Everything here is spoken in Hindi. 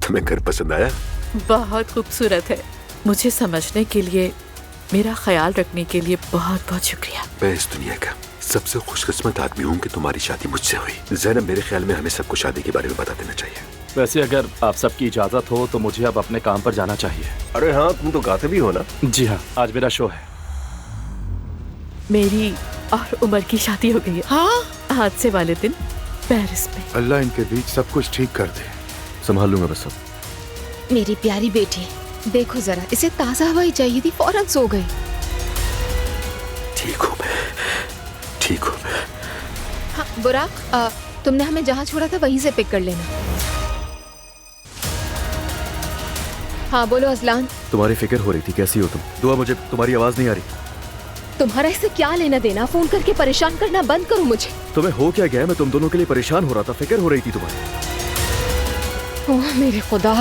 तुम्हें घर पसंद आया? बहुत खूबसूरत है। मुझे समझने के लिए, मेरा ख्याल रखने के लिए बहुत बहुत शुक्रिया। मैं इस दुनिया का सबसे खुशकिस्मत आदमी हूँ कि तुम्हारी शादी मुझसे हुई। ज़ैनब, मेरे ख्याल में हमें सबको शादी के बारे में बता देना चाहिए। वैसे अगर आप सबकी इजाजत हो तो मुझे अब अपने काम पर जाना चाहिए। अरे हाँ, तुम तो गाते भी हो ना? जी हाँ, आज मेरा शो है। मेरी और उमर की शादी हो गई है। हाँ, हादसे वाले दिन पेरिस में। अल्लाह इनके बीच सब कुछ ठीक कर दे। संभाल लूंगा बस सब। मेरी प्यारी बेटी, देखो जरा, इसे ताज़ा हवा ही चाहिए थी, फौरन सो गई। ठीक हूँ मैं, ठीक हूँ मैं। हाँ बुराक, तुमने हमें जहाँ छोड़ा था वहीं से पिक कर लेना। हाँ बोलो अजलान। तुम्हारी फिक्र हो रही थी, कैसी हो तुम? दुआ, मुझे तुम्हारी आवाज नहीं आ रही। तुम्हारा इससे क्या लेना देना? फोन करके परेशान करना बंद करो मुझे। तुम्हें हो क्या गया? मैं तुम दोनों के लिए परेशान हो रहा था, फिक्र हो रही थी तुम्हारी। ओह मेरे खुदा।